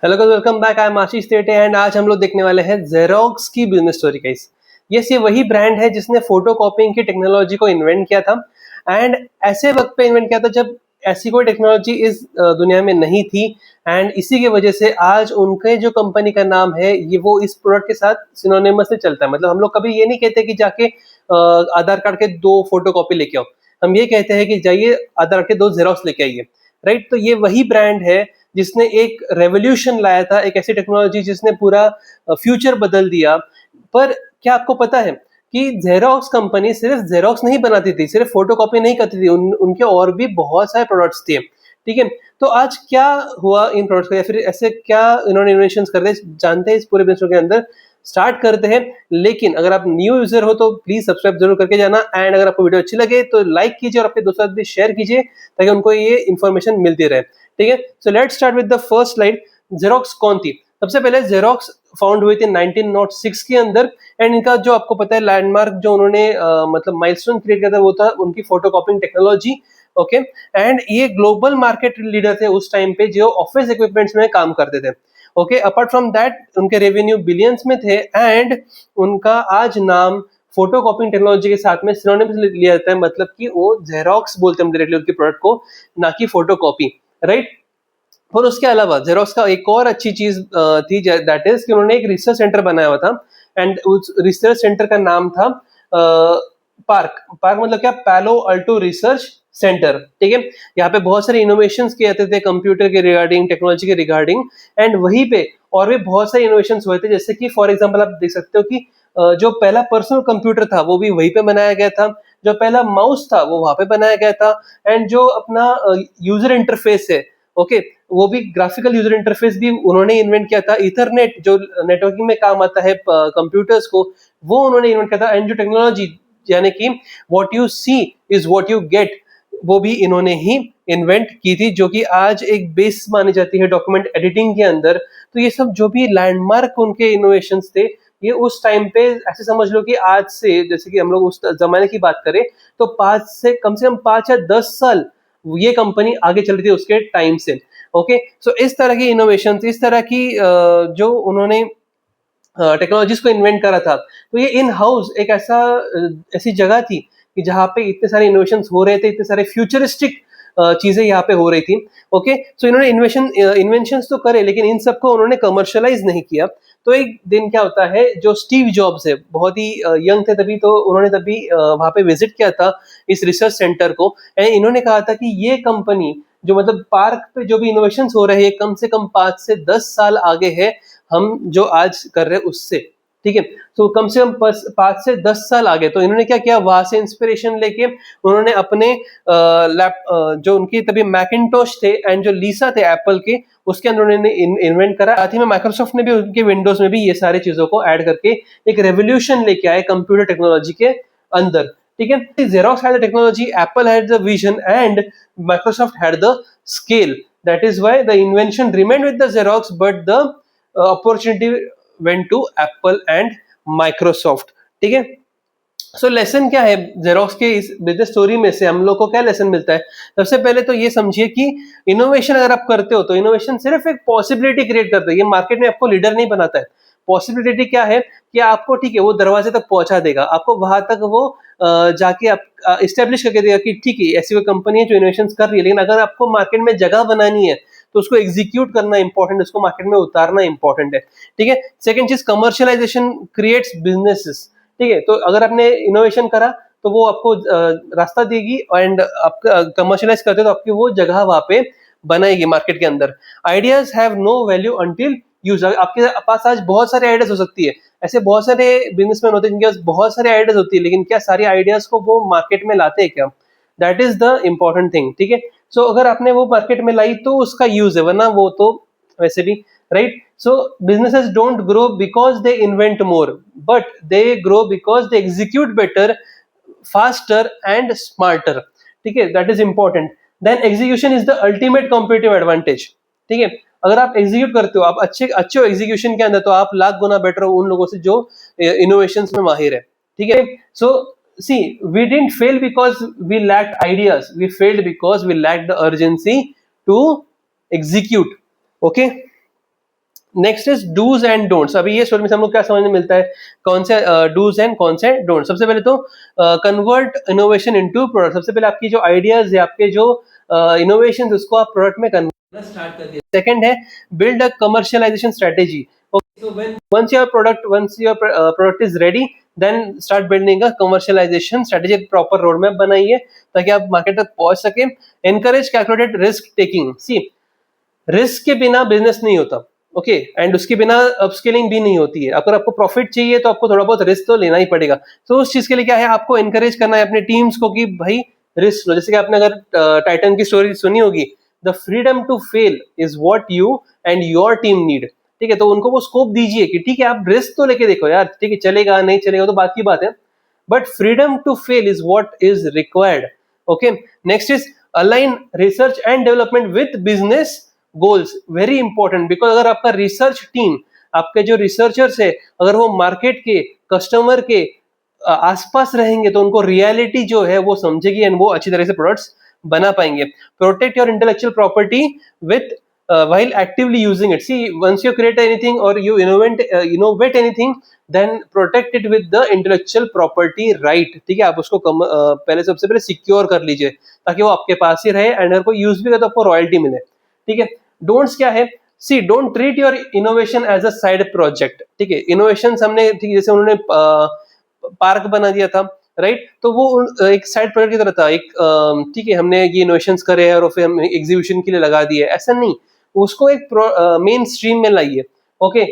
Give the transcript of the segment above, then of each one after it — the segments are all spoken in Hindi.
Hello guys, welcome back. I am Ashish Tete and आज हम लोग देखने वाले हैं जेरोक्स की बिजनेस स्टोरी गाइस। ये वही ब्रांड है जिसने फोटो कॉपिंग की टेक्नोलॉजी को इन्वेंट किया था एंड ऐसे वक्त पे इन्वेंट किया था जब ऐसी कोई टेक्नोलॉजी इस दुनिया में नहीं थी। एंड इसी की वजह से आज उनके जो कंपनी का नाम है ये वो इस प्रोडक्ट के साथ सिनोनिमसली चलता है। मतलब हम लोग कभी ये नहीं कहते कि जाके आधार कार्ड के 2 फोटो कॉपी लेके आओ, हम ये कहते हैं कि जाइए आधार कार्ड के 2 जेरोक्स लेके आइए। राइट, तो ये वही ब्रांड है जिसने एक रेवोल्यूशन लाया था, एक ऐसी टेक्नोलॉजी जिसने पूरा फ्यूचर बदल दिया। पर क्या आपको पता है कि जेरोक्स कंपनी सिर्फ जेरोक्स नहीं बनाती थी, सिर्फ फोटोकॉपी नहीं करती थी, उनके और भी बहुत सारे प्रोडक्ट्स थे। ठीक है, तो आज क्या हुआ इन प्रोडक्ट्स का या फिर ऐसे क्या इन्होंने इन्वेंशंस कर दिए जानते हैं इस पूरे बिजनेस के अंदर। स्टार्ट करते हैं, लेकिन अगर आप न्यू यूजर हो तो प्लीज सब्सक्राइब जरूर करके जाना एंड अगर आपको वीडियो अच्छी लगे तो लाइक कीजिए और अपने दोस्तों के साथ भी शेयर कीजिए ताकि उनको ये इन्फॉर्मेशन मिलती रहे। ठीक है, so let's start with the first slide. Xerox कौन थी? सबसे पहले जेरोक्स फाउंड हुई थी 1906 के अंदर एंड इनका जो आपको पता है लैंडमार्क जो उन्होंने मतलब माइलस्टोन क्रिएट किया था वो था उनकी फोटोकॉपिंग टेक्नोलॉजी। ओके, एंड ये ग्लोबल मार्केट लीडर थे उस टाइम पे जो ऑफिस इक्विपमेंट्स में काम करते थे। ओके, अपार्ट फ्रॉम दैट उनके रेवेन्यू बिलियंस में थे एंड उनका आज नाम फोटो कॉपिंग टेक्नोलॉजी के साथ में सिनोनिम्स लिया जाता है। मतलब कि वो जेरोक्स बोलते हैं डायरेक्टली उनके प्रोडक्ट को, ना कि फोटो कॉपी। राइट, और उसके अलावा जेरोक्स का एक और अच्छी चीज थी दैट इज कि उन्होंने एक रिसर्च सेंटर बनाया हुआ था एंड उस रिसर्च सेंटर का नाम था पार्क। पार्क मतलब क्या? पैलो अल्टो रिसर्च सेंटर। ठीक है, यहाँ पे बहुत सारे इनोवेशंस किए जाते थे कंप्यूटर के रिगार्डिंग, टेक्नोलॉजी के रिगार्डिंग एंड वहीं पे और भी बहुत सारे इनोवेशंस हुए थे। जैसे कि फॉर एग्जांपल आप देख सकते हो कि जो पहला पर्सनल कंप्यूटर था वो भी वहीं पे बनाया गया था, जो पहला माउस था वो वहां पे बनाया गया था एंड जो अपना यूजर इंटरफेस है, ओके, वो भी ग्राफिकल यूजर इंटरफेस भी उन्होंने इन्वेंट किया था। इथरनेट जो नेटवर्किंग में काम आता है कंप्यूटर्स को, वो उन्होंने इन्वेंट किया था एंड जो टेक्नोलॉजी यानी कि what you see is what you get, वो भी इन्होंने ही इन्वेंट की थी, जो कि आज एक बेस मानी जाती है डॉक्यूमेंट एडिटिंग के अंदर। तो ये सब जो भी लैंडमार्क उनके इनोवेशंस थे ये उस टाइम पे ऐसे समझ लो कि आज से जैसे कि हम लोग उस जमाने की बात करें तो 5 से कम 5 या 10 साल ये कंपनी आगे चल रही थी उसके टाइम से। ओके, सो इस तरह की इनोवेशन, इस तरह की जो उन्होंने टेक्नोलॉजीज को इन्वेंट करा था, तो ये इन हाउस एक ऐसी जगह थी कि जहाँ पे इतने सारे इनोवेशंस हो रहे थे, इतने सारे फ्यूचरिस्टिक चीजें यहाँ पे हो रही थी। ओके, सो इन्होंने इन्वेंशंस तो करे लेकिन इन सबको उन्होंने कमर्शलाइज नहीं किया। तो एक दिन क्या होता है, जो स्टीव जॉब्स है बहुत ही यंग थे तभी, तो उन्होंने तभी वहां पे विजिट किया था इस रिसर्च सेंटर को एंड इन्होंने कहा था कि ये कंपनी जो मतलब पार्क पे जो भी इनोवेशंस हो रहे हैं कम से कम 5 से 10 साल आगे है हम जो आज कर रहे हैं उससे। ठीक है, तो कम से कम 5 से 10 साल आगे। तो इन्होंने क्या किया, वहां से इंस्पिरेशन लेके उन्होंने अपने जो उनकी तभी मैकिंटोश थे एंड जो लीसा थे एप्पल के, उसके अंदर उन्होंने इन्वेंट करा। साथ ही में माइक्रोसॉफ्ट ने भी उनके विंडोज में भी ये सारी चीजों को ऐड करके एक रेवोल्यूशन लेके आए कंप्यूटर टेक्नोलॉजी के अंदर। ठीक है, Xerox had the technology, Apple had the vision and Microsoft had the scale. That is why the invention remained with the Xerox but the opportunity went to Apple and Microsoft. ठीक है, सो लेसन क्या है जेरोक्स के इस बिजनेस स्टोरी में से हम लोग को क्या लेसन मिलता है? सबसे पहले तो ये समझिए कि इनोवेशन अगर आप करते हो तो इनोवेशन सिर्फ एक पॉसिबिलिटी क्रिएट करता है, ये मार्केट में आपको लीडर नहीं बनाता है। पॉसिबिलिटी क्या है कि आपको, ठीक है, वो दरवाजे तक पहुंचा देगा, आपको वहां तक वो जाके आप इस्टेब्लिश करके देगा कि ठीक है ऐसी कोई कंपनी है जो इनोवेशन कर रही है। लेकिन अगर आपको मार्केट में जगह बनानी है तो उसको एग्जीक्यूट करना इंपॉर्टेंट है, उसको मार्केट में उतारना इंपॉर्टेंट है। ठीक है, सेकंड चीज, कमर्शियलाइजेशन क्रिएट्स बिजनेसेस। ठीक है, तो अगर आपने इनोवेशन करा तो वो आपको रास्ता देगी एंड आप कमर्शियलाइज करते हो तो आपकी वो जगह वहां पे बनाएगी मार्केट के अंदर। Ideas have no value until use. आपके पास आज बहुत सारे आइडियाज हो सकती है, ऐसे बहुत सारे बिजनेसमैन होते हैं जिनके पास बहुत सारे आइडियाज होती है, लेकिन क्या सारी आइडियाज को वो मार्केट में लाते हैं क्या? That is the important thing. ठीक है, सो अगर आपने वो मार्केट में लाई तो उसका यूज है, वरना वो तो वैसे भी। Right, so businesses don't grow because they invent more, but they grow because they execute better, faster and smarter. ठीक है, that is important. Then execution is the ultimate competitive advantage. ठीक है, अगर आप एग्जीक्यूट करते हो, आप अच्छे अच्छे हो एग्जीक्यूशन के अंदर, तो आप लाख गुना बेटर हो उन लोगों से जो इनोवेशंस में माहिर है। ठीक है, सो see, we didn't fail because we lacked ideas, we failed because we lacked the urgency to execute. Okay, next is dos and don'ts. अभी ये स्टोरी में से हम लोग क्या समझने मिलता है, कौन से डूज एंड कौन से डोंट। सबसे पहले तो कन्वर्ट इनोवेशन इनटू प्रोडक्ट। सबसे पहले आपकी जो आइडियाज है, आपके जो इनोवेशन उसको आप प्रोडक्ट में कन्वर्ट स्टार्ट कर दिया। सेकंड है build a commercialisation strategy. So once your product is ready, then start building a commercialization strategy, proper roadmap बनाइए ताकि आप मार्केट तक पहुंच सके। Encourage calculated risk taking। See, risk के बिना बिजनेस नहीं होता, ओके, एंड उसके बिना अपस्केलिंग भी नहीं होती है। अगर आपको प्रॉफिट चाहिए तो आपको थोड़ा बहुत रिस्क तो लेना ही पड़ेगा। तो उस चीज के लिए क्या है, आपको एनकरेज करना है अपने टीम्स को कि भाई रिस्क लो। जैसे कि आपने अगर टाइटन की स्टोरी सुनी होगी, the freedom to fail is what you and your team need. ठीक है, तो उनको वो स्कोप दीजिए कि ठीक है आप रिस्क तो लेके देखो यार, ठीक है चलेगा नहीं चलेगा तो बात की बात है, but freedom to fail is what is required. Okay, next is align research and development with business goals. Very important, because अगर आपका रिसर्च टीम, आपके जो रिसर्चर्स है, अगर वो मार्केट के कस्टमर के आसपास रहेंगे तो उनको रियलिटी जो है वो समझेगी एंड वो अच्छी तरह से प्रोडक्ट्स बना पाएंगे। Protect your intellectual property with while actively using it. See, once you create anything or you innovate anything, then protect it with the intellectual property right. ठीक है, आप उसको पहले सबसे पहले सिक्योर कर लीजिए ताकि वो आपके पास ही रहे एंड अगर कोई यूज भी करे तो आपको रॉयल्टी मिले। ठीक है, डोंट्स क्या है, see don't treat your innovation as a side project. ठीक है, इनोवेशन हमने, ठीक है, जैसे उन्होंने पार्क बना दिया था, राइट, तो वो एक साइड प्रोजेक्ट की तरह था, एक ठीक है हमने ये इनोवेशंस करे और फिर हम एग्जीबिशन के लिए लगा दिए, ऐसा नहीं, उसको एक मेन स्ट्रीम में लाइए। Okay,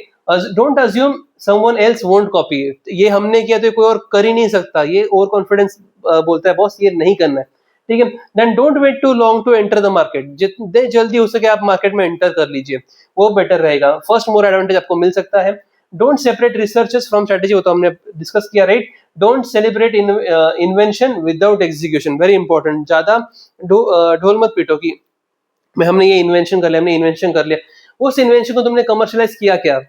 don't assume someone else won't copy. ये हमने किया तो कोई और कर ही नहीं सकता, ये ओवर कॉन्फिडेंस बोलता है बॉस, ये नहीं करना है। ठीक है, then don't wait too long to enter the market. जितने जल्दी हो सके आप मार्केट में एंटर कर लीजिए, वो बेटर रहेगा, फर्स्ट मोर एडवांटेज आपको मिल सकता है। Don't separate researches from strategy, वो तो हमने डिस्कस किया, right. Don't celebrate invention without execution, very important. ज्यादा ढोल मत पीटो कि हमने ये इन्वेंशन कर लिया, हमने इन्वेंशन कर लिया, उस इन्वेंशन को तुमने कमर्शियलाइज किया क्या?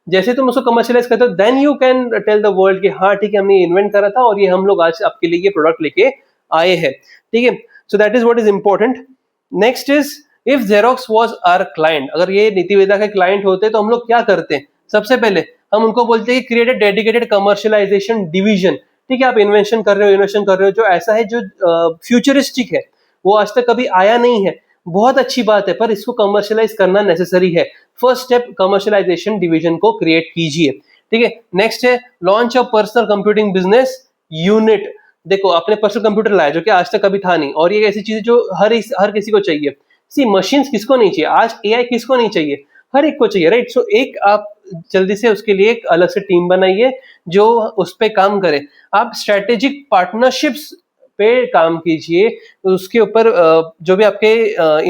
जैसे तुम उसको कमर्शियलाइज करते हो then you can tell the world कि हाँ ठीक है हमने इन्वेंट करा था और ये हम लोग आज आपके लिए ये प्रोडक्ट लेके आए हैं। ठीक है, so that is what is important. Next is if Xerox was our client, अगर ये नीति वेदा के क्लाइंट होते तो हम लोग क्या करते हैं? सबसे पहले हम उनको बोलते हैं create a dedicated commercialisation division. ठीक है, आप इन्वेंशन कर रहे हो, इनोवेशन कर रहे हो जो ऐसा है जो फ्यूचरिस्टिक है, वो आज तक कभी आया नहीं है, बहुत अच्छी बात है, पर इसको कमर्शियलाइज करना नेसेसरी है। फर्स्ट स्टेप कमर्शियलाइजेशन डिवीजन को क्रिएट कीजिए। ठीक है, नेक्स्ट है launch of personal computing business unit. देखो आपने पर्सनल कंप्यूटर लाया जो कि आज तक कभी था नहीं, और ये ऐसी चीज जो हर किसी को चाहिए। सी मशीन्स किसको नहीं चाहिए आज, एआई किसको नहीं चाहिए, हर एक को चाहिए, राइट। सो एक आप जल्दी से उसके लिए एक अलग से टीम बनाइए जो उस पर काम करे। आप स्ट्रेटेजिक पार्टनरशिप्स पे काम कीजिए, उसके ऊपर जो भी आपके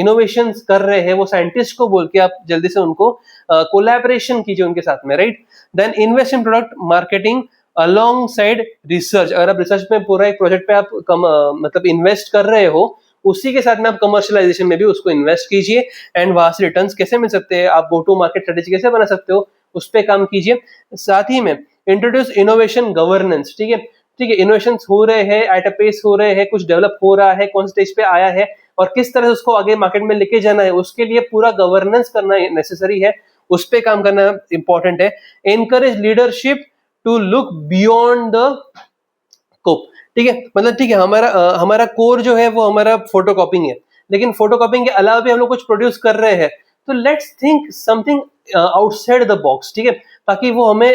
इनोवेशंस कर रहे हैं वो साइंटिस्ट को बोल के आप जल्दी से उनको कोलैबोरेशन कीजिए उनके साथ में, right. Then invest in product marketing alongside research. अगर आप रिसर्च में पूरा एक प्रोजेक्ट पे आप मतलब इन्वेस्ट कर रहे हो, उसी के साथ में आप कमर्शियलाइजेशन में भी उसको इन्वेस्ट कीजिए एंड वहां से रिटर्न्स कैसे मिल सकते हैं, आप गो टू मार्केट स्ट्रेटेजी कैसे बना सकते हो, उस पर काम कीजिए। साथ ही में इंट्रोड्यूस इनोवेशन गवर्नेंस। ठीक है, ठीक है, इनोवेशन हो रहे हैं, एट अ पेस हो रहे हैं, कुछ डेवलप हो रहा है, कौन स्टेज पे आया है और किस तरह से उसको आगे मार्केट में लेके जाना है, उसके लिए पूरा गवर्नेंस करना नेसेसरी है, उस पर काम करना इंपॉर्टेंट है। Encourage leadership to look beyond the scope. ठीक है, मतलब ठीक है हमारा कोर जो है वो हमारा फोटो कॉपिंग है, लेकिन फोटो कॉपिंग के अलावा भी हम लोग कुछ प्रोड्यूस कर रहे हैं, तो let's think something outside the box. ठीक है, ताकि वो हमें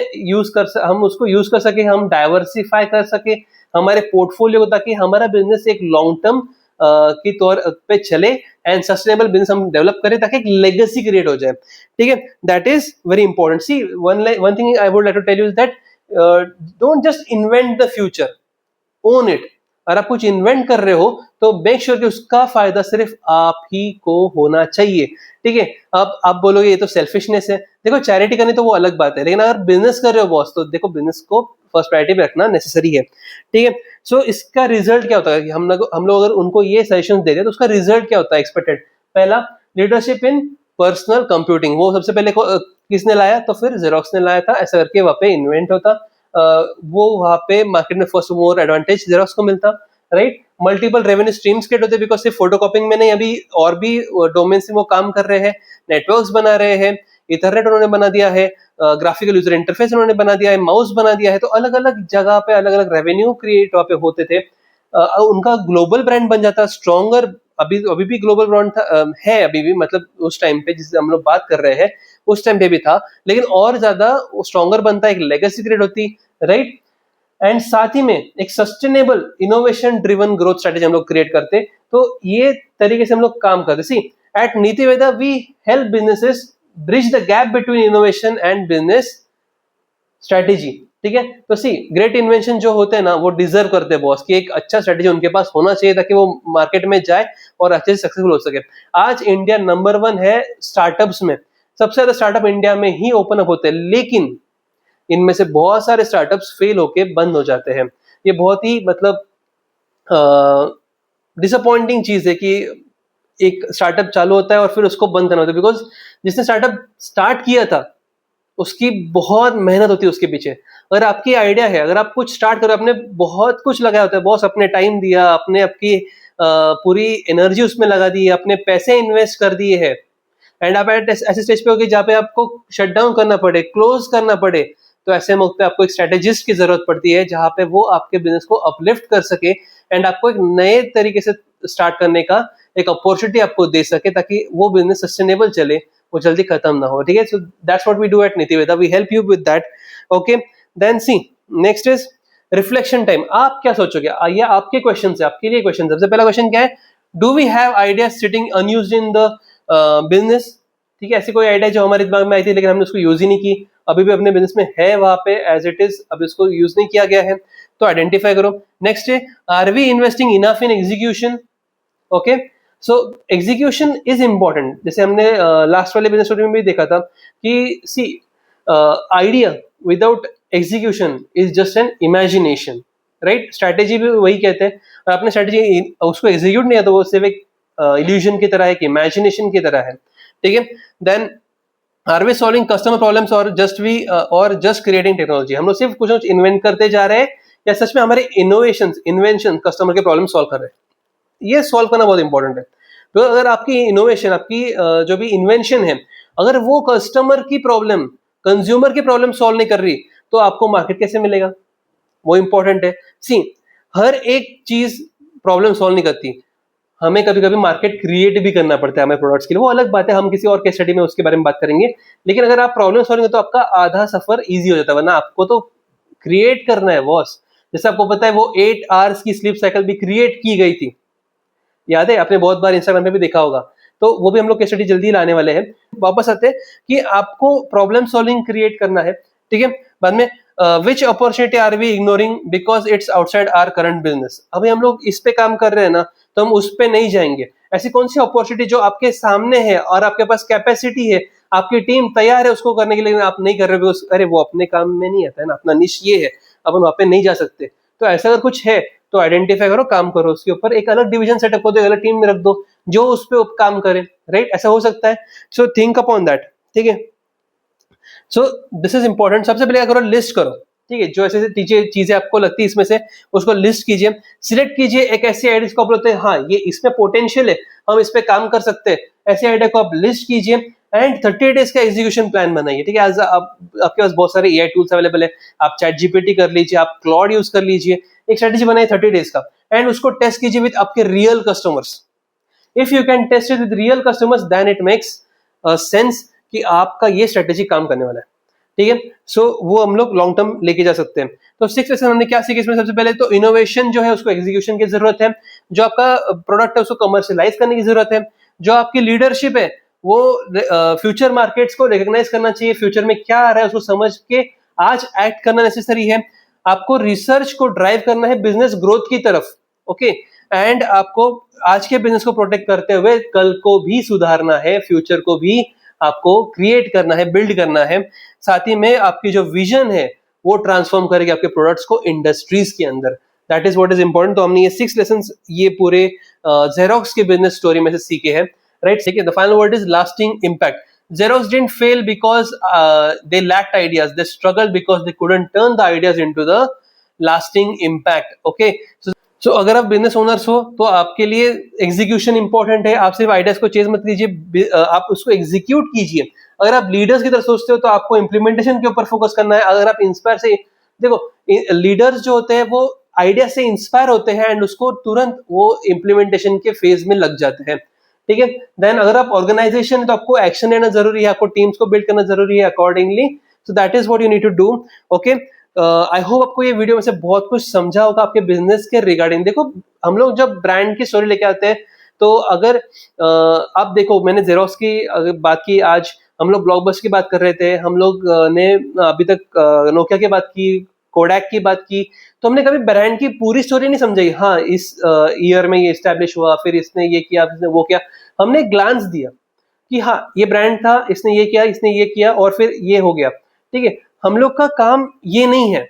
हम उसको यूज कर सके, हम डाइवर्सिफाई कर सके हमारे पोर्टफोलियो को, ताकि हमारा बिजनेस एक लॉन्ग टर्म की तौर पे चले एंड सस्टेनेबल बिजनेस हम डेवलप करें ताकि एक लेगेसी क्रिएट हो जाए। ठीक है, that is very important. See one thing I would like to tell you is that don't just invent the future, own it. अगर आप कुछ इन्वेंट कर रहे हो तो मेक श्योर कि उसका फायदा सिर्फ आप ही को होना चाहिए। ठीक है, अब आप बोलोगे ये तो सेल्फिशनेस है, देखो चैरिटी करनी तो वो अलग बात है, लेकिन अगर बिजनेस कर रहे हो बॉस तो देखो बिजनेस को फर्स्ट प्रायोरिटी में रखना नेसेसरी है। ठीक है, सो इसका रिजल्ट क्या होता है कि हम लोग अगर उनको ये सजेशन दे रहे तो उसका रिजल्ट क्या होता है एक्सपेक्टेड? पहला, लीडरशिप इन पर्सनल कंप्यूटिंग, वो सबसे पहले किसने लाया? तो फिर जेरोक्स ने लाया था, ऐसा करके वहां पे इन्वेंट होता, वो वहां पे मार्केट में फर्स्ट मोर एडवांटेज जेरोक्स को मिलता, right. Multiple revenue streams create होते बिकॉज सिर्फ फोटो कॉपिंग में नहीं, अभी और भी डोमेन से वो काम कर रहे हैं, नेटवर्क्स बना रहे हैं, इथरनेट उन्होंने बना दिया है, ग्राफिकल यूजर इंटरफेस उन्होंने बना दिया है, माउस बना दिया है। तो अलग अलग जगह पे अलग अलग रेवेन्यू क्रिएट वहाँ पे होते थे। उनका ग्लोबल ब्रांड बन जाता, स्ट्रॉन्गर। अभी अभी भी ग्लोबल ब्रांड था, है अभी भी, मतलब उस टाइम पे जिससे हम लोग बात कर रहे हैं उस टाइम पे भी था, लेकिन और ज्यादा स्ट्रॉन्गर बनता, एक लेगेसी क्रिएट होती, राइट। एंड साथ ही में एक sustainable innovation driven growth strategy हम लोग क्रिएट करते। तो ये तरीके से हम लोग काम करते। See, at Niti Veda we help businesses bridge the gap between innovation and business strategy. ठीक है, तो सी, ग्रेट इन्वेंशन जो होते हैं ना, वो डिजर्व करते हैं बॉस, कि एक अच्छा स्ट्रेटेजी उनके पास होना चाहिए ताकि वो मार्केट में जाए और अच्छे से सक्सेसफुल हो सके। आज इंडिया नंबर 1 है स्टार्टअप्स में, सबसे ज्यादा स्टार्टअप इंडिया में ही ओपन अप होते हैं, लेकिन इनमें से बहुत सारे स्टार्टअप्स फेल होके बंद हो जाते हैं। ये बहुत ही मतलब डिसअपॉइंटिंग चीज है कि एक स्टार्टअप चालू होता है और फिर उसको बंद करना होता है, बिकॉज जिसने स्टार्टअप स्टार्ट किया था उसकी बहुत मेहनत होती है उसके पीछे। अगर आपकी आइडिया है, अगर आप कुछ स्टार्ट करो, आपने बहुत कुछ लगाया होता है बॉस, अपने टाइम दिया, अपने आपकी पूरी एनर्जी उसमें लगा दी है, अपने पैसे इन्वेस्ट कर दिए हैं, एंड आप ऐसे स्टेज पे हो कि जहाँ पे आपको शट डाउन करना पड़े, क्लोज करना पड़े, तो ऐसे मौके पे आपको एक स्ट्रेटेजिस्ट की जरूरत पड़ती है जहाँ पे वो आपके बिजनेस को अपलिफ्ट कर सके एंड आपको एक नए तरीके से स्टार्ट करने का एक अपॉर्चुनिटी आपको दे सके, ताकि वो बिजनेस सस्टेनेबल चले, वो जल्दी खत्म ना हो। ठीक है, so that's what we do at Niti Veda, we help you with that. Okay, then see, next is reflection time. आप क्या सोचोगे, ये आपके क्वेश्चन है, आपके लिए क्वेश्चन। सबसे पहला क्वेश्चन क्या है, do we have idea sitting unused in the business. ठीक है, ऐसी कोई आइडिया जो हमारे दिमाग में आई थी लेकिन हमने उसको यूज ही नहीं की, अभी भी अपने बिजनेस में है वहां पे एज इट इज, अभी उसको यूज नहीं किया गया है, तो आइडेंटिफाई करो। नेक्स्ट है, are we investing enough in execution. Okay, so execution is important. जैसे हमने लास्ट वाले बिजनेस स्टोरी में भी देखा था कि see, idea without execution is just an imagination, right. Strategy भी वही कहते हैं, और आपने स्ट्रैटेजी उसको एग्जीक्यूट नहीं है तो वो सिर्फ एक इल्यूजन की तरह है, एक इमेजिनेशन की तरह है। ठीक है, then are we solving customer problems और जस्ट क्रिएटिंग टेक्नोलॉजी। हम लोग सिर्फ कुछ ना कुछ इन्वेंट करते जा रहे हैं, या सच में हमारे इन्वेंशन कस्टमर के प्रॉब्लम सॉल्व कर रहे हैं। ये सॉल्व करना बहुत इंपॉर्टेंट है। तो अगर आपकी इनोवेशन, आपकी जो भी इन्वेंशन है, अगर वो कस्टमर की प्रॉब्लम, कंज्यूमर की प्रॉब्लम सॉल्व नहीं कर रही, तो आपको मार्केट कैसे मिलेगा, वो इंपॉर्टेंट है। सी, हर एक चीज प्रॉब्लम सॉल्व नहीं करती, हमें कभी कभी मार्केट क्रिएट भी करना पड़ता है हमें प्रोडक्ट्स के लिए, वो अलग बात है, हम किसी और केस स्टडी में उसके बारे में बात करेंगे। लेकिन अगर आप प्रॉब्लम सॉल्व करेंगे तो आपका आधा सफर इजी हो जाता है, वरना आपको तो क्रिएट करना है बॉस। जैसे आपको पता है वो 8 आवर्स की स्लीप साइकिल भी क्रिएट की गई थी, याद है, आपने बहुत बार इंस्टाग्राम पे भी देखा होगा। तो वो भी हम लोग केस स्टडी जल्दी लाने वाले हैं। वापस आते हैं कि आपको प्रॉब्लम सॉल्विंग क्रिएट करना है। ठीक है, बाद में which opportunity are we ignoring because it's outside our current business. अभी हम लोग इस पे काम कर रहे हैं ना, तो हम उस पे नहीं जाएंगे। ऐसी कौन सी अपॉर्चुनिटी जो आपके सामने है और आपके पास कैपेसिटी है, आपकी टीम तैयार है उसको करने के लिए, आप नहीं कर रहे हो, अरे वो अपने काम में नहीं आता है ना, अपना निश ये है, अपन वहां पे नहीं जा सकते। तो ऐसा अगर कुछ है तो आइडेंटिफाई करो, काम करो उसके ऊपर, एक अलग डिवीजन सेटअप कर दो, एक अलग टीम में रख दो जो उस पर काम करे, राइट। ऐसा हो सकता है, सो थिंक अपॉन दैट। ठीक है, सो दिस इज इंपॉर्टेंट। सबसे पहले क्या करो, लिस्ट करो। ठीक है, जो ऐसे चीजें आपको लगती है इसमें से, उसको लिस्ट कीजिए, सिलेक्ट कीजिए एक ऐसी आइडिया को आप बोलते हैं हाँ ये इसमें पोटेंशियल है, हम इस पे काम कर सकते हैं, ऐसे आइडिया को आप लिस्ट कीजिए एंड 30 डेज का एग्जीक्यूशन प्लान बनाइए। ठीक है, आपके पास बहुत सारे एआई टूल्स अवेलेबल है, आप चैट जीपीटी कर लीजिए, आप क्लॉड यूज कर लीजिए, एक स्ट्रेटेजी बनाइए 30 डेज का एंड उसको टेस्ट कीजिए विद आपके real customers. If you can test it with real customers then it makes sense कि आपका ये स्ट्रेटेजी काम करने वाला है। ठीक है, सो वो हम लोग लॉन्ग टर्म लेके जा सकते हैं। तो 6 लेसन हमने क्या सीखा इसमें, सबसे पहले तो इनोवेशन जो है उसको एग्जीक्यूशन की जरूरत है, जो आपका प्रोडक्ट है उसको कमर्शियलाइज करने की जरूरत है, जो आपकी लीडरशिप है वो फ्यूचर मार्केट्स को रिकॉग्नाइज करना चाहिए, फ्यूचर में क्या आ रहा है उसको समझ के आज एक्ट करना नेसेसरी है, आपको रिसर्च को ड्राइव करना है बिजनेस ग्रोथ की तरफ। ओके, एंड आपको आज के बिजनेस को प्रोटेक्ट करते हुए कल को भी सुधारना है, फ्यूचर को भी आपको क्रिएट करना है, बिल्ड करना है। साथ ही में आपकी जो विजन है वो ट्रांसफॉर्म करेगी आपके प्रोडक्ट्स को इंडस्ट्रीज के अंदर। That is what is important. तो हमने ये 6 लेसन्स ये पूरे जेरोक्स के बिजनेस स्टोरी में से सीखे हैं, राइट। ठीक है, the final word is lasting impact. Xerox didn't fail because they lacked ideas. They struggled because they couldn't turn the ideas into the lasting impact. Okay, so अगर आप बिजनेस ओनर्स हो तो आपके लिए एग्जीक्यूशन इंपॉर्टेंट है। आप सिर्फ आइडियाज को चेज मत कीजिए, आप उसको एग्जीक्यूट कीजिए। अगर आप लीडर्स की तरह सोचते हो तो आपको इम्प्लीमेंटेशन के ऊपर फोकस करना है। अगर आप इंस्पायर से, देखो लीडर्स जो होते हैं वो आइडिया से इंस्पायर होते हैं एंड उसको तुरंत वो इम्प्लीमेंटेशन के फेज में लग जाते हैं, ठीक है। देन अगर आप ऑर्गेनाइजेशन है तो आपको एक्शन लेना जरूरी है, आपको टीम्स को बिल्ड करना जरूरी है accordingly. So that is what you need to do. Okay, I hope आपको ये वीडियो में से बहुत कुछ समझा होगा आपके बिजनेस के रिगार्डिंग। देखो हम लोग जब ब्रांड की स्टोरी लेके आते हैं तो अगर आप देखो, मैंने जेरोक्स की बात की, आज हम लोग ब्लॉकबस्टर की बात कर रहे थे, हम लोग ने अभी तक नोकिया की बात की, कोडैक की बात की, तो हमने कभी ब्रांड की पूरी स्टोरी नहीं समझाई। हाँ, इस ईयर में ये एस्टेब्लिश हुआ, फिर इसने ये किया, इसने वो किया, हमने ग्लांस दिया कि हाँ ये ब्रांड था, इसने ये किया, इसने ये किया और फिर ये हो गया, ठीक है। हम लोग का काम ये नहीं है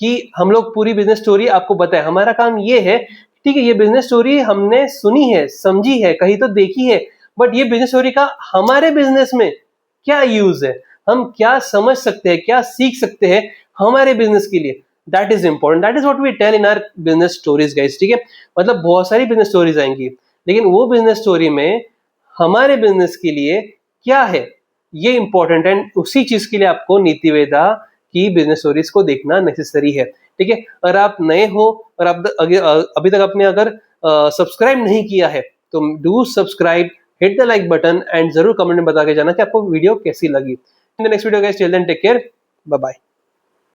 कि हम लोग पूरी बिजनेस स्टोरी आपको बताएं, हमारा काम ये है, ठीक है, ये बिजनेस स्टोरी हमने सुनी है, समझी है, कहीं तो देखी है, बट ये बिजनेस स्टोरी का हमारे बिजनेस में क्या यूज है, हम क्या समझ सकते हैं, क्या सीख सकते हैं हमारे बिजनेस के लिए, that is important. That is what we tell in our business stories guys, ठीक है। मतलब बहुत सारी बिजनेस स्टोरीज आएंगी, लेकिन वो बिजनेस स्टोरी में हमारे बिजनेस के लिए क्या है ये इंपॉर्टेंट है, उसी चीज के लिए आपको नीति वेदा की बिजनेस स्टोरीज को देखना नेसेसरी है, ठीक है। अगर आप नए हो और आप अभी तक आपने अगर सब्सक्राइब नहीं किया है तो do subscribe, hit the like button and जरूर कमेंट में बता के जाना कि आपको वीडियो कैसी लगी। In the next video guys, till then take care, bye bye.